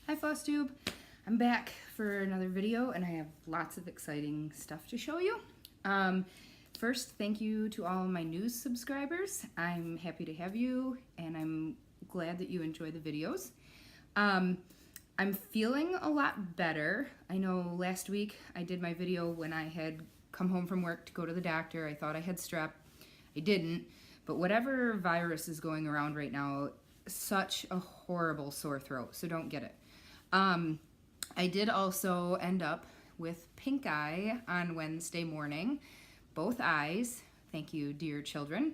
Hi Flosstube, I'm back for another video and I have lots of exciting stuff to show you. First, thank you to all of my new subscribers. I'm happy to have you and I'm glad that you enjoy the videos. I'm feeling a lot better. I know last week I did my video when I had come home from work to go to the doctor. I thought I had strep. I didn't, but whatever virus is going around right now, such a horrible sore throat, so don't get it. I did also end up with pink eye on Wednesday morning, both eyes. Thank you, dear children.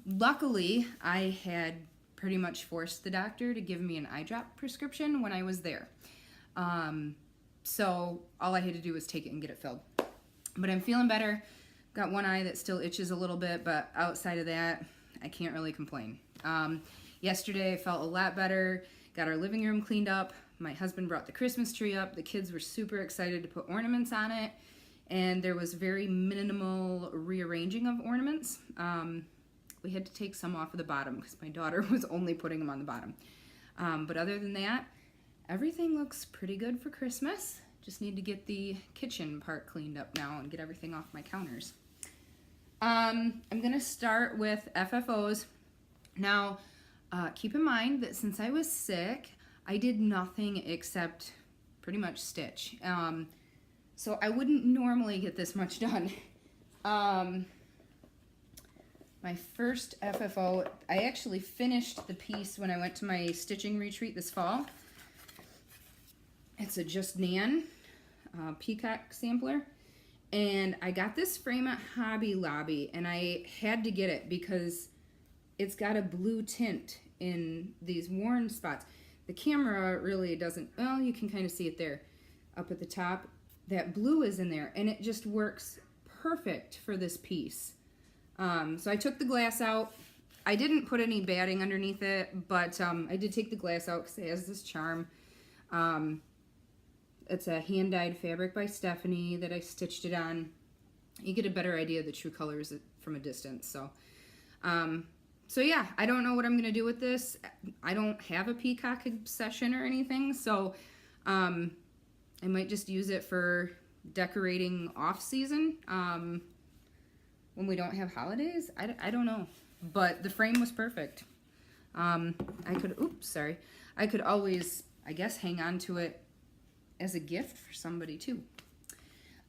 Luckily, I had pretty much forced the doctor to give me an eye drop prescription when I was there. So all I had to do was take it and get it filled. But I'm feeling better. Got one eye that still itches a little bit, but outside of that, I can't really complain. Yesterday I felt a lot better. Got our living room cleaned up. My husband brought the Christmas tree up. The kids were super excited to put ornaments on it. And there was very minimal rearranging of ornaments. We had to take some off of the bottom because my daughter was only putting them on the bottom. But other than that, everything looks pretty good for Christmas. Just need to get the kitchen part cleaned up now and get everything off my counters. I'm gonna start with FFOs. Now, keep in mind that since I was sick, I did nothing except pretty much stitch. So I wouldn't normally get this much done. My first FFO, I actually finished the piece when I went to my stitching retreat this fall. It's a Just Nan peacock sampler. And I got this frame at Hobby Lobby, and I had to get it because it's got a blue tint in these worn spots. The camera really doesn't, well, you can kind of see it there up at the top. That blue is in there, and it just works perfect for this piece. So I took the glass out. I didn't put any batting underneath it, but I did take the glass out because it has this charm. It's a hand-dyed fabric by Stephanie that I stitched it on. You get a better idea of the true colors from a distance. So yeah, I don't know what I'm going to do with this. I don't have a peacock obsession or anything, so I might just use it for decorating off-season when we don't have holidays. I don't know, but the frame was perfect. I could always, I guess, hang on to it as a gift for somebody too.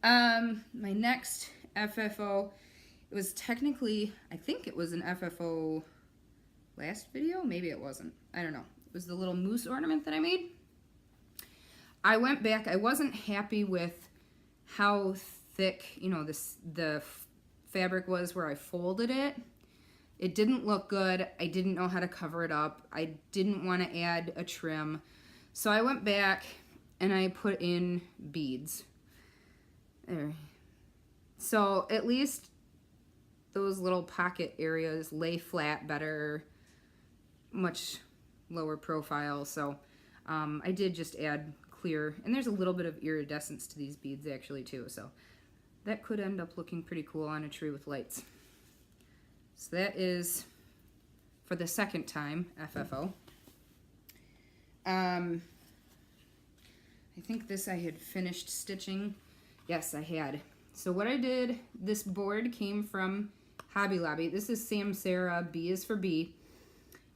My next FFO, it was technically, I think it was an FFO last video, maybe it wasn't, I don't know. It was the little moose ornament that I made. I went back, I wasn't happy with how thick, you know, the fabric was where I folded it. It didn't look good. I didn't know how to cover it up. I didn't want to add a trim. So I went back and I put in beads. There. So at least those little pocket areas lay flat better, much lower profile. So I did just add clear, and there's a little bit of iridescence to these beads actually too. So that could end up looking pretty cool on a tree with lights. So that is for the second time FFO. I think this I had finished stitching. Yes, I had. So what I did, this board came from Hobby Lobby. This is Sam Sarah, B is for B.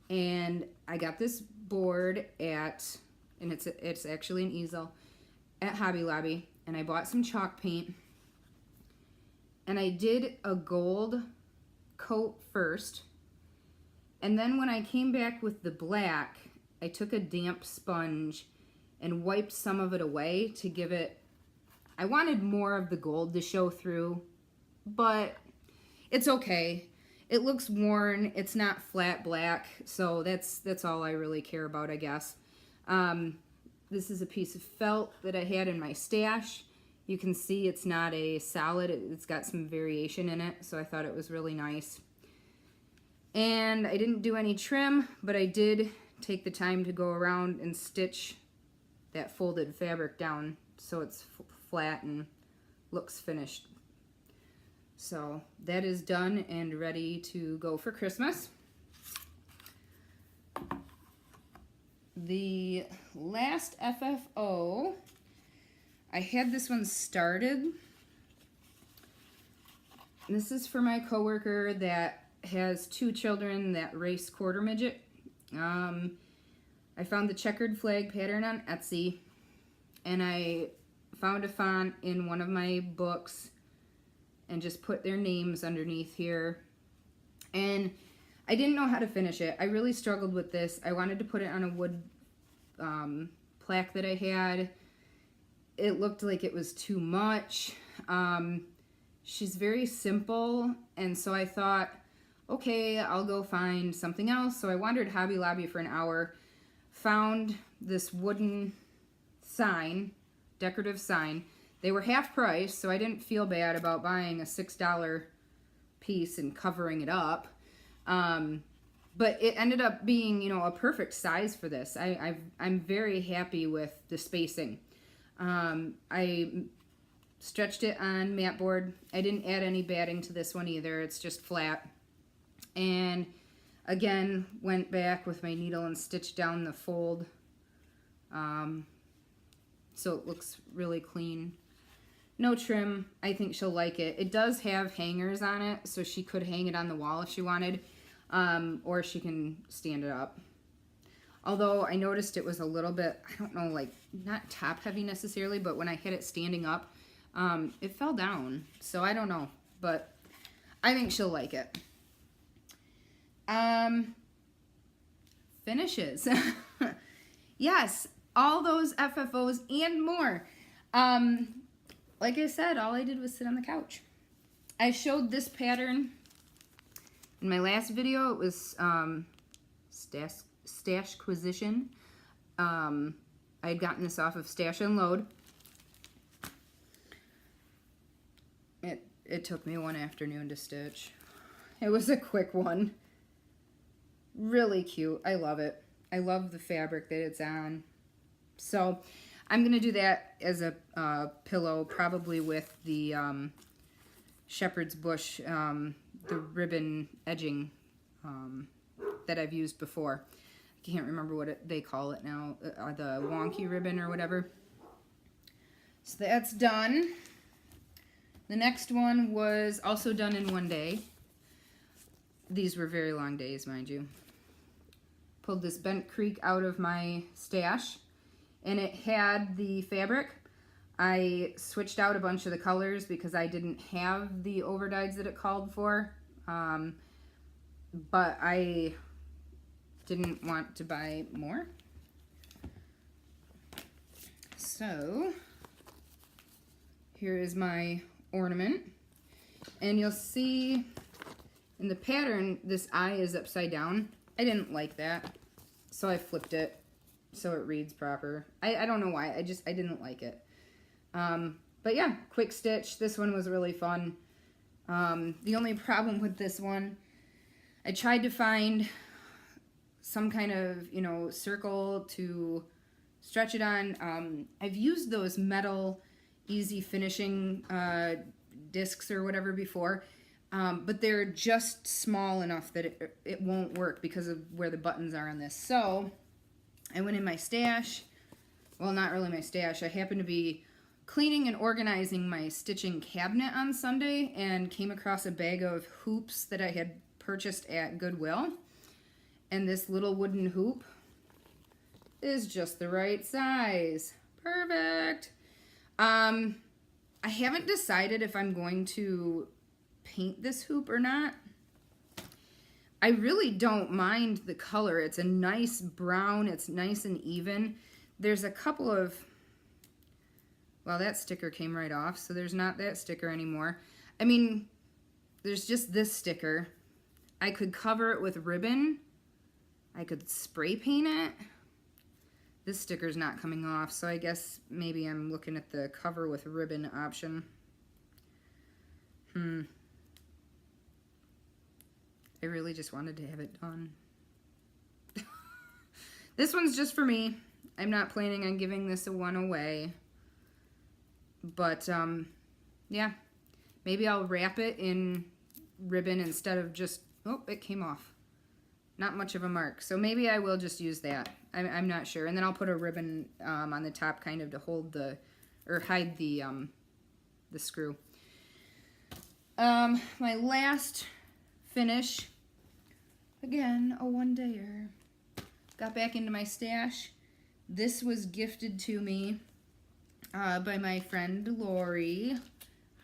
And I got this board at, and it's actually an easel, at Hobby Lobby. And I bought some chalk paint. And I did a gold coat first. And then when I came back with the black, I took a damp sponge and wiped some of it away to give it, I wanted more of the gold to show through, but it's okay. It looks worn, it's not flat black, so that's all I really care about, I guess. This is a piece of felt that I had in my stash. You can see it's not a solid, it's got some variation in it, so I thought it was really nice. And I didn't do any trim, but I did take the time to go around and stitch that folded fabric down so it's flat and looks finished. So that is done and ready to go for Christmas. the last FFO, I had this one started. This is for my coworker that has 2 children that race quarter midget. I found the checkered flag pattern on Etsy, and I found a font in one of my books and just put their names underneath here. And I didn't know how to finish it. I really struggled with this. I wanted to put it on a wood plaque that I had. It looked like it was too much. She's very simple, and so I thought, okay, I'll go find something else. So I wandered Hobby Lobby for an hour, found this wooden sign, decorative sign. They were half price, so I didn't feel bad about buying a $6 piece and covering it up. But it ended up being, you know, a perfect size for this. I'm very happy with the spacing. I stretched it on mat board. I didn't add any batting to this one either. It's just flat. And again, went back with my needle and stitched down the fold. So it looks really clean. No trim. I think she'll like it. It does have hangers on it, so she could hang it on the wall if she wanted, or she can stand it up. Although I noticed it was a little bit, I don't know, like not top heavy necessarily, but when I had it standing up, it fell down. So I don't know, but I think she'll like it. Finishes. Yes, all those FFOs and more. Like I said, all I did was sit on the couch. I showed this pattern in my last video. It was Stashquisition. I had gotten this off of Stash and Load. It took me one afternoon to stitch. It was a quick one. Really cute. I love it. I love the fabric that it's on. So I'm going to do that as a pillow, probably with the shepherd's bush, the ribbon edging that I've used before. I can't remember what they call it now, the wonky ribbon or whatever. So that's done. The next one was also done in one day. These were very long days, mind you. Pulled this bent creek out of my stash, and it had the fabric. I switched out a bunch of the colors because I didn't have the overdyes that it called for, but I didn't want to buy more. So here is my ornament, and you'll see in the pattern this eye is upside down. I didn't like that, so I flipped it so it reads proper. I don't know why, I didn't like it. But yeah, quick stitch. This one was really fun. The only problem with this one, I tried to find some kind of, you know, circle to stretch it on. I've used those metal easy finishing discs or whatever before, but they're just small enough that it won't work because of where the buttons are on this. So I went in my stash. Well, not really my stash. I happened to be cleaning and organizing my stitching cabinet on Sunday and came across a bag of hoops that I had purchased at Goodwill. And this little wooden hoop is just the right size. Perfect. I haven't decided if I'm going to paint this hoop or not. I really don't mind the color. It's a nice brown. It's nice and even. There's a couple of, well, that sticker came right off, so there's not that sticker anymore. I mean, there's just this sticker. I could cover it with ribbon. I could spray paint it. This sticker's not coming off, so I guess maybe I'm looking at the cover with ribbon option. I really just wanted to have it done. This one's just for me. I'm not planning on giving this one away. But, yeah. Maybe I'll wrap it in ribbon instead of just... Oh, it came off. not much of a mark. So maybe I will just use that. I'm not sure. And then I'll put a ribbon on the top kind of to hold the, or hide the screw. My last finish, again, a one-dayer. Got back into my stash. This was gifted to me by my friend Lori.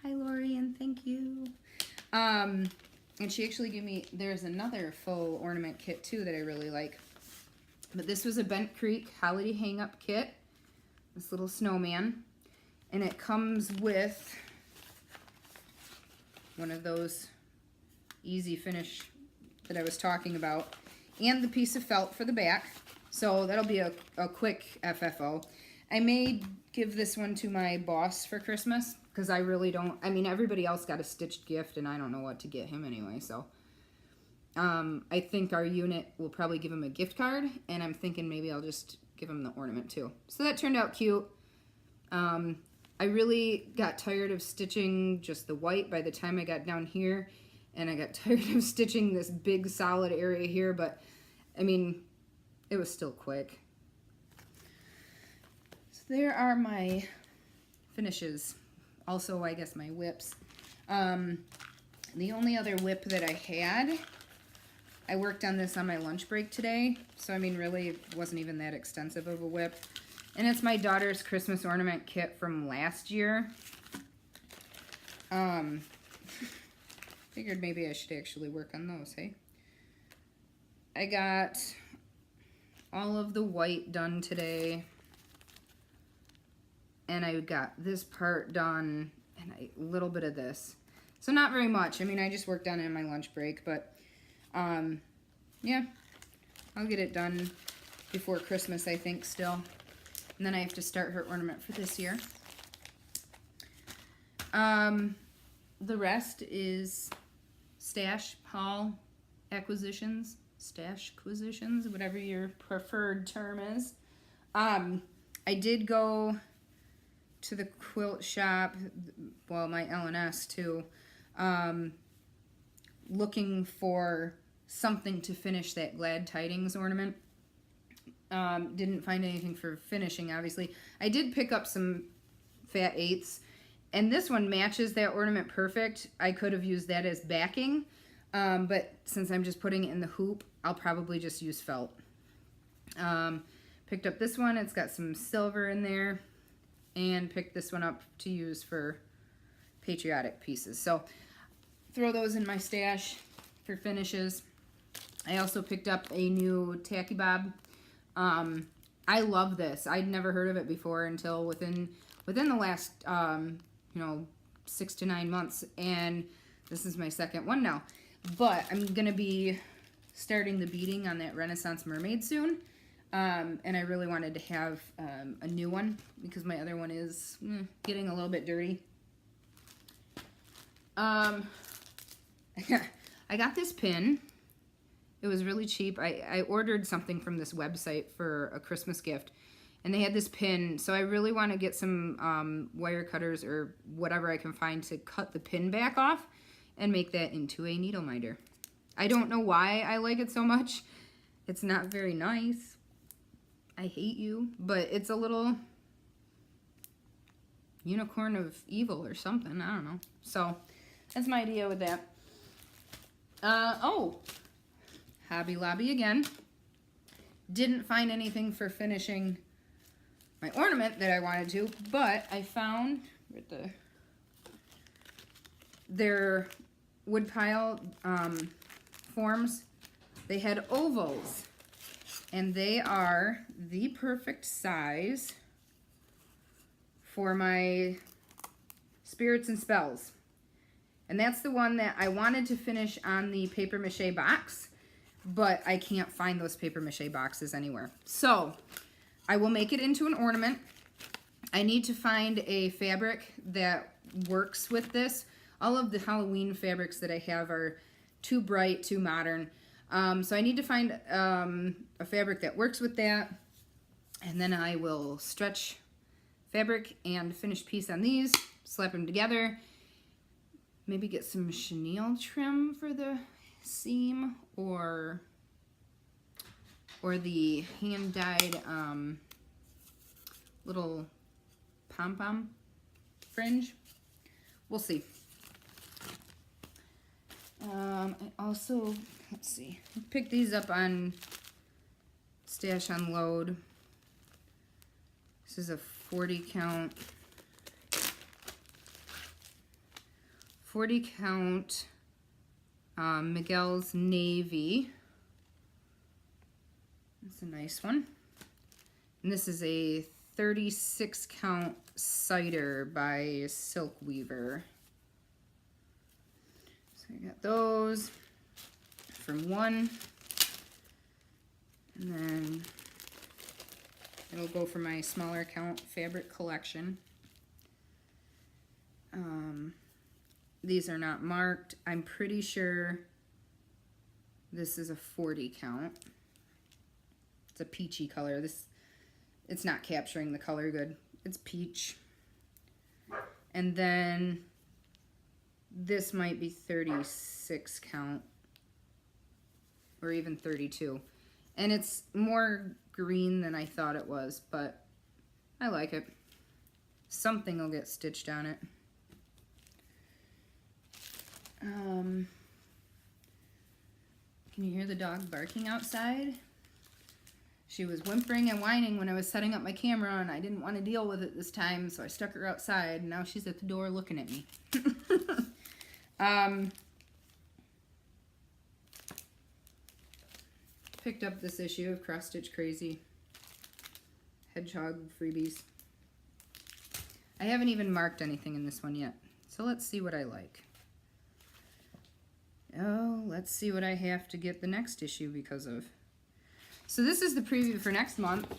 Hi Lori, and thank you. And she actually gave me, there's another faux ornament kit too that I really like. But this was a Bent Creek holiday hang-up kit. This little snowman. And it comes with one of those easy finish that I was talking about. And the piece of felt for the back. So that'll be a quick FFO. I may give this one to my boss for Christmas, because I really don't, I mean, everybody else got a stitched gift, and I don't know what to get him anyway, so. I think our unit will probably give him a gift card, and I'm thinking maybe I'll just give him the ornament too. So that turned out cute. I really got tired of stitching just the white by the time I got down here, and I got tired of stitching this big solid area here, but, I mean, it was still quick. So there are my finishes. Also, I guess my whips. The only other whip that I had, I worked on this on my lunch break today. So, I mean, really, it wasn't even that extensive of a whip. And it's my daughter's Christmas ornament kit from last year. Figured maybe I should actually work on those, hey? I got all of the white done today. And I got this part done and a little bit of this. So not very much. I mean, I just worked on it in my lunch break, but yeah, I'll get it done before Christmas, I think, still. And then I have to start her ornament for this year. The rest is stash haul acquisitions, stash acquisitions, whatever your preferred term is. I did go to the quilt shop, well, my L&S too, looking for something to finish that Glad Tidings ornament. Didn't find anything for finishing, obviously. I did pick up some fat 8s, and this one matches that ornament perfect. I could have used that as backing, but since I'm just putting it in the hoop, I'll probably just use felt. Picked up this one. It's got some silver in there. And picked this one up to use for patriotic pieces. So throw those in my stash for finishes. I also picked up a new tacky bob. I love this. I'd never heard of it before until within the last 6 to 9 months, and this is my second one now. But I'm gonna be starting the beading on that Renaissance Mermaid soon. And I really wanted to have a new one because my other one is getting a little bit dirty. I got this pin. It was really cheap. I ordered something from this website for a Christmas gift, and they had this pin. So I really want to get some wire cutters or whatever I can find to cut the pin back off and make that into a needle minder. I don't know why I like it so much. It's not very nice. I hate you, but it's a little unicorn of evil or something. I don't know. So that's my idea with that. Oh, Hobby Lobby again. Didn't find anything for finishing my ornament that I wanted to, but I found with their woodpile forms. They had ovals. And they are the perfect size for my Spirits and Spells. And that's the one that I wanted to finish on the paper mache box, but I can't find those paper mache boxes anywhere. So I will make it into an ornament. I need to find a fabric that works with this. All of the Halloween fabrics that I have are too bright, too modern. So I need to find a fabric that works with that, and then I will stretch fabric and finished piece on these, slap them together, maybe get some chenille trim for the seam, or or the hand-dyed little pom-pom fringe. We'll see. I also, let's see, I picked these up on Stash Unload. This is a 40 count. 40 count Miguel's Navy. That's a nice one. And this is a 36 count cider by Silk Weaver. So I got those from one. And then it'll go for my smaller count fabric collection. These are not marked. I'm pretty sure this is a 40 count. It's a peachy color. It's not capturing the color good. It's peach. And then this might be 36 count or even 32. And it's more green than I thought it was, but I like it. Something will get stitched on it. Can you hear the dog barking outside? She was whimpering and whining when I was setting up my camera, and I didn't want to deal with it this time, so I stuck her outside, and now she's at the door looking at me. Picked up this issue of CrossStitch Crazy. Hedgehog freebies. I haven't even marked anything in this one yet, so let's see what I like. Oh, let's see what I have to get the next issue because of. So this is the preview for next month.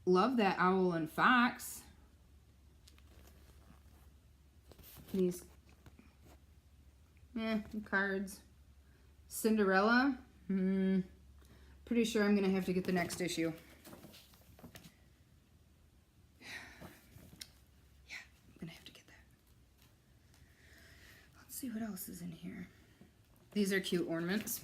Love that owl and fox. These cards. Cinderella. Pretty sure I'm going to have to get the next issue. Yeah, I'm going to have to get that. Let's see what else is in here. These are cute ornaments.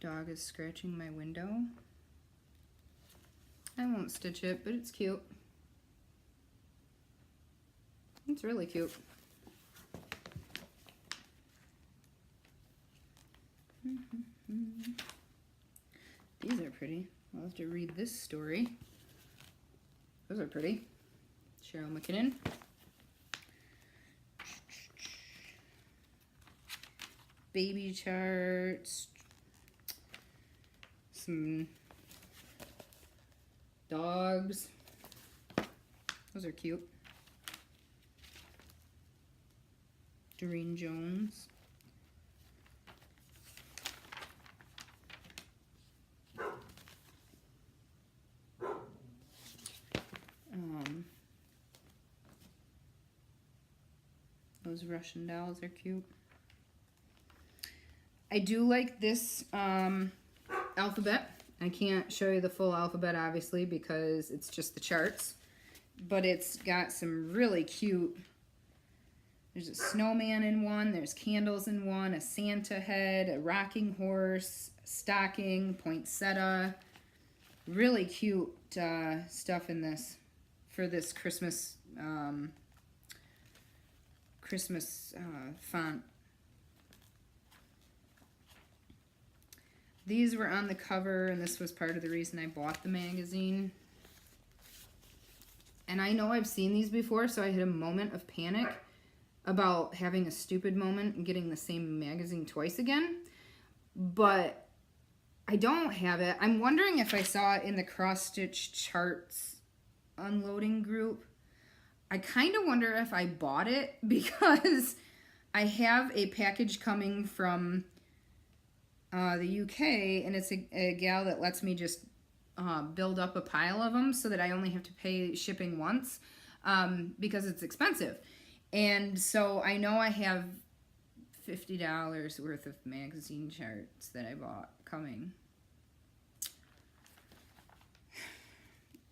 Dog is scratching my window. I won't stitch it, but it's cute. It's really cute. These are pretty. I'll have to read this story. Those are pretty. Cheryl McKinnon. Baby charts. Some dogs. Those are cute. Doreen Jones. Those Russian dolls are cute. I do like this alphabet. I can't show you the full alphabet, obviously, because it's just the charts. But it's got some really cute... There's a snowman in one, there's candles in one, a Santa head, a rocking horse, stocking, poinsettia. Really cute stuff in this for this Christmas font. These were on the cover, and this was part of the reason I bought the magazine. And I know I've seen these before, so I had a moment of panic about having a stupid moment and getting the same magazine twice again. But I don't have it. I'm wondering if I saw it in the CrossStitch Charts unloading group. I kind of wonder if I bought it because I have a package coming from the UK, and it's a gal that lets me just build up a pile of them so that I only have to pay shipping once because it's expensive. And so I know I have $50 worth of magazine charts that I bought coming.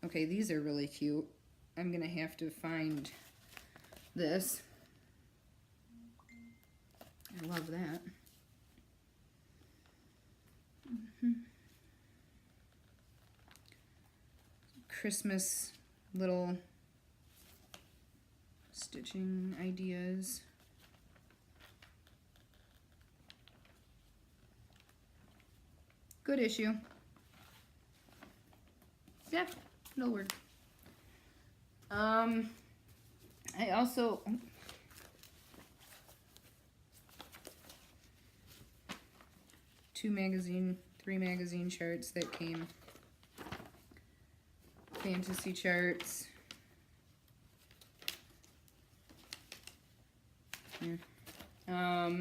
Okay, these are really cute. I'm gonna have to find this. I love that. Christmas little stitching ideas. Good issue. Yeah, it'll work. I also three magazine charts that came. Fantasy charts. Yeah.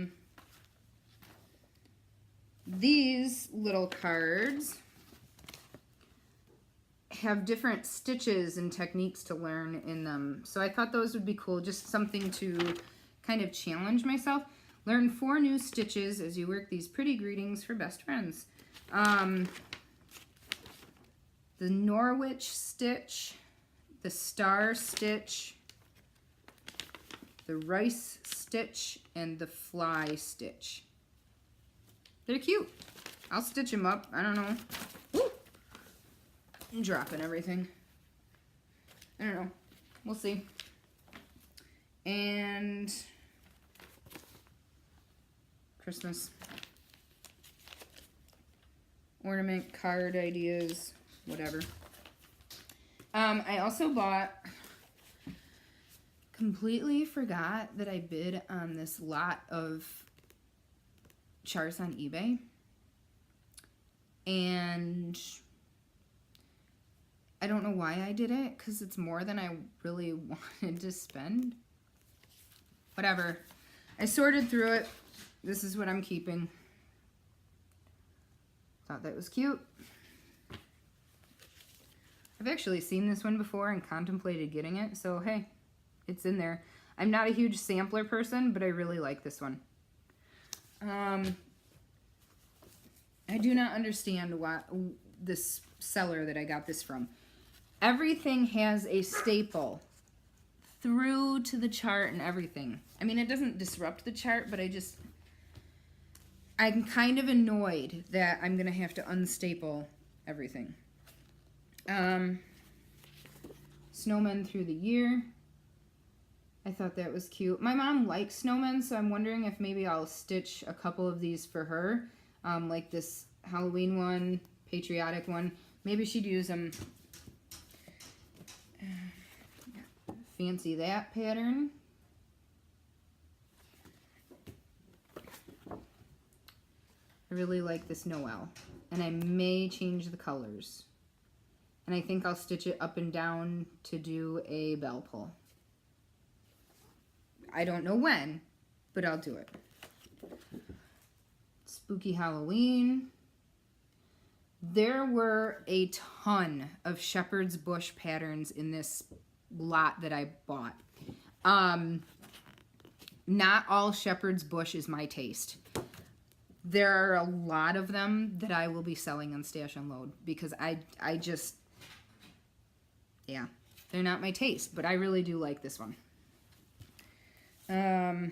These little cards have different stitches and techniques to learn in them. So I thought those would be cool, just something to kind of challenge myself. Learn 4 new stitches as you work these pretty greetings for best friends. The Norwich stitch, the star stitch, the rice stitch, and the fly stitch. They're cute. I'll stitch them up. I don't know. Woo! I'm dropping everything. I don't know. We'll see. And Christmas. Ornament card ideas. Whatever. I also completely forgot that I bid on this lot of charts on eBay. And I don't know why I did it, because it's more than I really wanted to spend. Whatever. I sorted through it. This is what I'm keeping. Thought that was cute. I've actually seen this one before and contemplated getting it, so hey, it's in there. I'm not a huge sampler person, but I really like this one. I do not understand why this seller that I got this from. Everything has a staple through to the chart and everything. I mean, it doesn't disrupt the chart, but I'm kind of annoyed that I'm gonna have to unstaple everything. Snowmen through the year. I thought that was cute. My mom likes snowmen, so I'm wondering if maybe I'll stitch a couple of these for her. Like this Halloween one, patriotic one. Maybe she'd use them. Fancy that pattern. I really like this Noel. And I may change the colors. And I think I'll stitch it up and down to do a bell pull. I don't know when, but I'll do it. Spooky Halloween. There were a ton of shepherd's bush patterns in this lot that I bought. Not all shepherd's bush is my taste. There are a lot of them that I will be selling on Stash Unload because I just, yeah, they're not my taste, but I really do like this one. I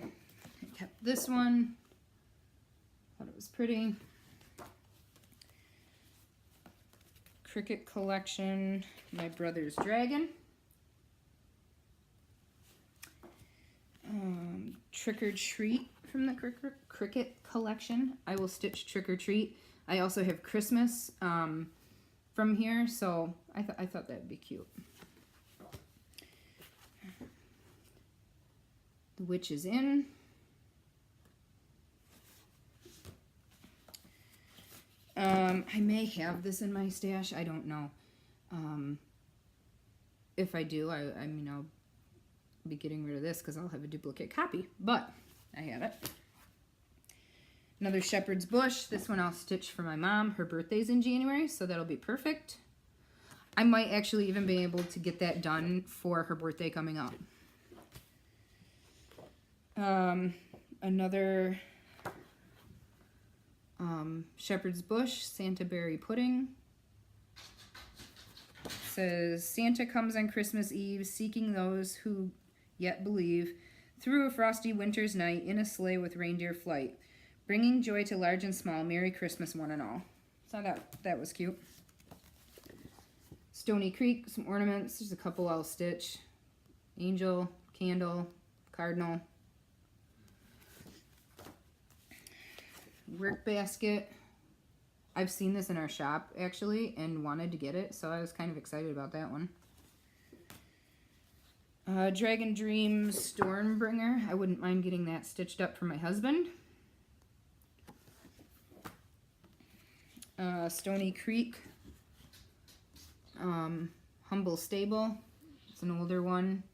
kept this one. Thought it was pretty. Cricket collection, my brother's dragon. Trick or Treat from the cricket collection. I will stitch Trick or Treat. I also have Christmas from here, so I thought that'd be cute. The Witch is in. I may have this in my stash. I don't know. If I do, I mean, I'll be getting rid of this because I'll have a duplicate copy, but I have it. Another shepherd's bush. This one I'll stitch for my mom. Her birthday's in January, so that'll be perfect. I might actually even be able to get that done for her birthday coming up. Another shepherd's bush, Santa berry pudding. says, Santa comes on Christmas Eve, seeking those who yet believe, through a frosty winter's night, in a sleigh with reindeer flight, bringing joy to large and small. Merry Christmas, one and all. So that was cute. Stony Creek, some ornaments. There's a couple I'll stitch. Angel, candle, cardinal. Work basket. I've seen this in our shop, actually, and wanted to get it, so I was kind of excited about that one. Dragon Dreams Stormbringer. I wouldn't mind getting that stitched up for my husband. Stony Creek. Humble Stable. It's an older one.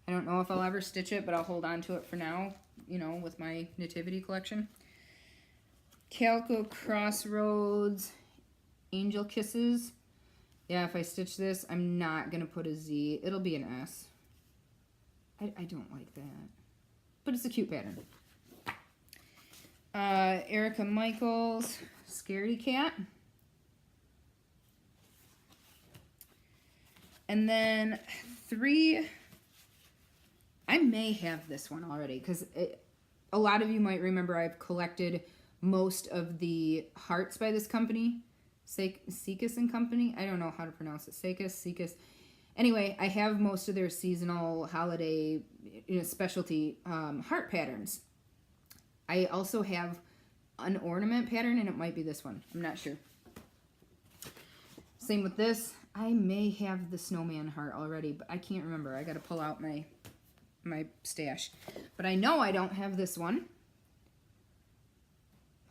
I don't know if I'll ever stitch it, but I'll hold on to it for now, you know, with my nativity collection. Calico Crossroads Angel Kisses. Yeah, if I stitch this, I'm not going to put a Z. It'll be an S. I don't like that. But it's a cute pattern. Erica Michaels Scaredy Cat. And then 3, I may have this one already because a lot of you might remember I've collected most of the hearts by this company, Seekus and Company. I don't know how to pronounce it. Seekus. Anyway, I have most of their seasonal holiday, you know, specialty heart patterns. I also have an ornament pattern, and it might be this one. I'm not sure. Same with this. I may have the snowman heart already, but I can't remember. I got to pull out my stash. But I know I don't have this one.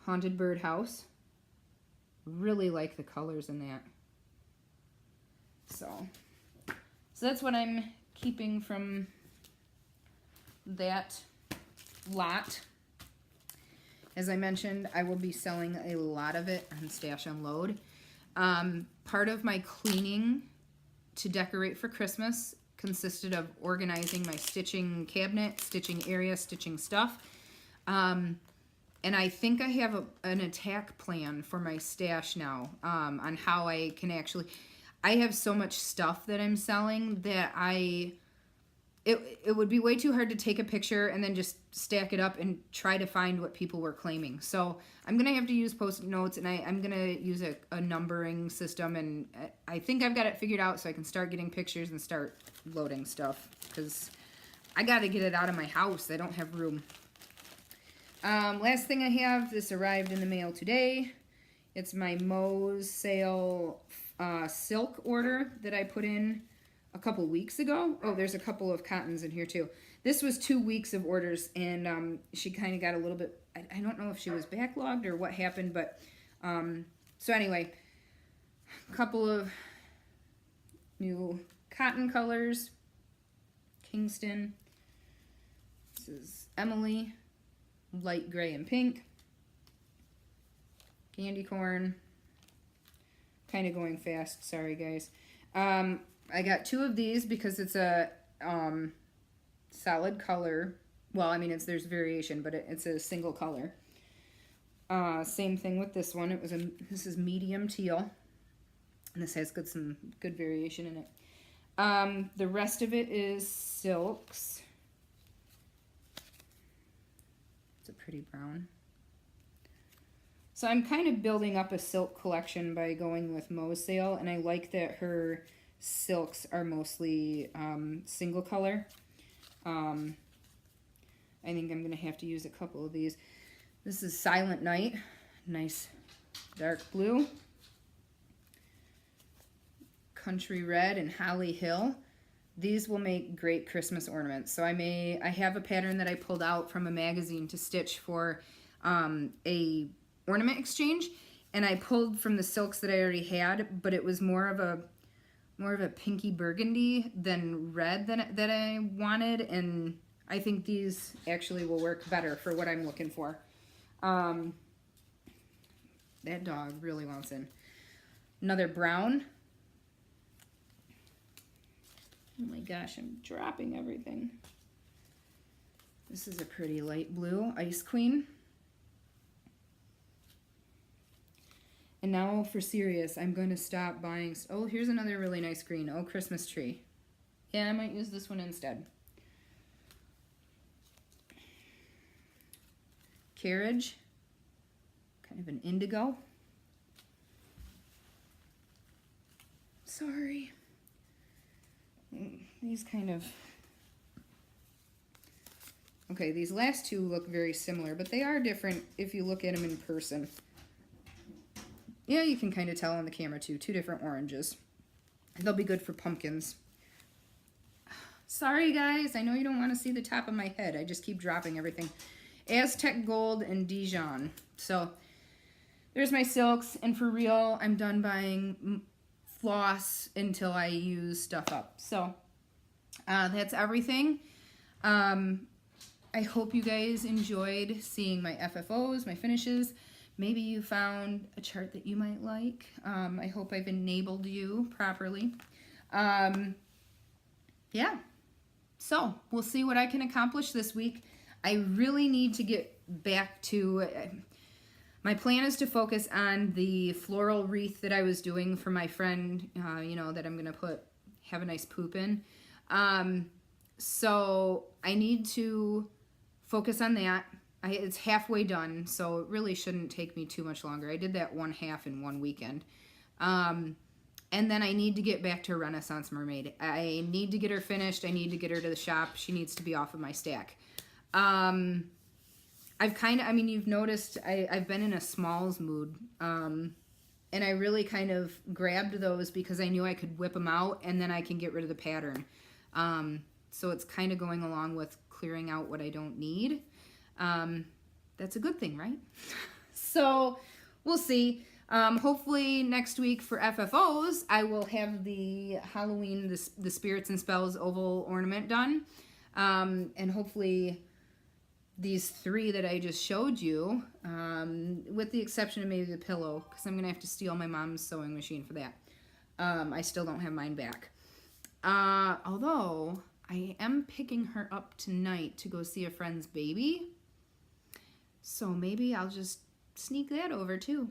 Haunted Bird House. Really like the colors in that. So that's what I'm keeping from that lot. As I mentioned, I will be selling a lot of it on Stash Unload. Part of my cleaning to decorate for Christmas consisted of organizing my stitching cabinet, stitching area, stitching stuff. And I think I have an attack plan for my stash now, on how I can actually... I have so much stuff that I'm selling that it would be way too hard to take a picture and then just stack it up and try to find what people were claiming. So I'm going to have to use Post-it notes, and I'm going to use a numbering system, and I think I've got it figured out so I can start getting pictures and start loading stuff because I got to get it out of my house. I don't have room. Last thing I have, this arrived in the mail today. It's my MOA Sale silk order that I put in a couple weeks ago. Oh, there's a couple of cottons in here too. This was 2 weeks of orders, and she kind of got a little bit, I don't know if she was backlogged or what happened, but so anyway, a couple of new cotton colors. Kingston. This is Emily. Light gray and pink. Candy corn. Kind of going fast, sorry guys. I got 2 of these because it's a solid color. Well, I mean, there's variation, but it's a single color. Same thing with this one. This is medium teal, and this has some good variation in it. The rest of it is silks. It's a pretty brown. So I'm kind of building up a silk collection by going with MOA Sale, and I like that her silks are mostly single color. I think I'm going to have to use a couple of these. This is Silent Night. Nice dark blue. Country Red and Holly Hill. These will make great Christmas ornaments. So I have a pattern that I pulled out from a magazine to stitch for a ornament exchange, and I pulled from the silks that I already had, but it was more of a pinky burgundy than red that I wanted, and I think these actually will work better for what I'm looking for. That dog really wants in. Another brown. Oh my gosh, I'm dropping everything. This is a pretty light blue, Ice Queen. And now for serious, I'm going to stop buying. Oh, here's another really nice green. Oh, Christmas tree. Yeah, I might use this one instead. Carriage. Kind of an indigo. Sorry. These kind of... Okay, these last two look very similar, but they are different if you look at them in person. Yeah, you can kind of tell on the camera too. Two different oranges. They'll be good for pumpkins. Sorry guys, I know you don't want to see the top of my head. I just keep dropping everything. Aztec Gold and Dijon. So there's my silks, and for real, I'm done buying floss until I use stuff up. So that's everything. I hope you guys enjoyed seeing my FFOs, my finishes. Maybe you found a chart that you might like. I hope I've enabled you properly. Yeah. So we'll see what I can accomplish this week. I really need to get back to... my plan is to focus on the floral wreath that I was doing for my friend, you know, that I'm going to have a nice poop in. So I need to focus on that. It's halfway done, so it really shouldn't take me too much longer. I did that one half in one weekend. And then I need to get back to Renaissance Mermaid. I need to get her finished. I need to get her to the shop. She needs to be off of my stack. I've kind of, I mean, you've noticed I've been in a smalls mood. And I really kind of grabbed those because I knew I could whip them out and then I can get rid of the pattern. So it's kind of going along with clearing out what I don't need. That's a good thing, right? So we'll see. Hopefully next week for FFOs, I will have the Halloween, the Spirits and Spells oval ornament done. And hopefully these three that I just showed you, with the exception of maybe the pillow, because I'm going to have to steal my mom's sewing machine for that. I still don't have mine back. Although I am picking her up tonight to go see a friend's baby. So maybe I'll just sneak that over too.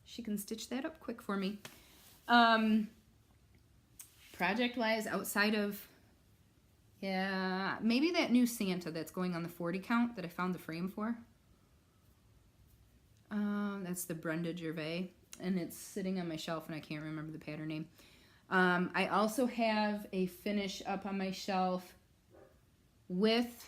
She can stitch that up quick for me. Project-wise, outside of, yeah, maybe that new Santa that's going on the 40 count that I found the frame for. That's the Brenda Gervais, and it's sitting on my shelf, and I can't remember the pattern name. I also have a finish up on my shelf with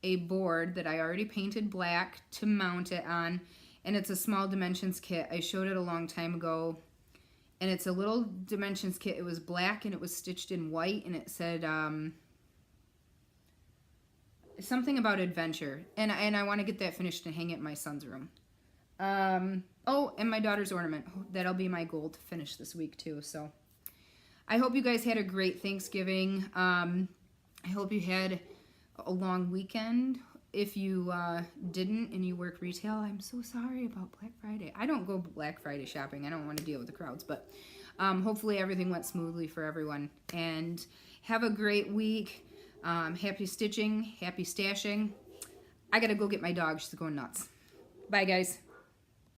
a board that I already painted black to mount it on, and it's a small dimensions kit. I showed it a long time ago, and it's a little dimensions kit. It was black and it was stitched in white, and it said something about adventure, and I want to get that finished and hang it in my son's room. Oh, and my daughter's ornament. That'll be my goal to finish this week too. So I hope you guys had a great Thanksgiving. I hope you had a long weekend. If you didn't and you work retail, I'm so sorry about Black Friday. I don't go Black Friday shopping. I don't want to deal with the crowds, but hopefully everything went smoothly for everyone. And have a great week. Happy stitching, happy stashing. I gotta go get my dog. She's going nuts. Bye, guys.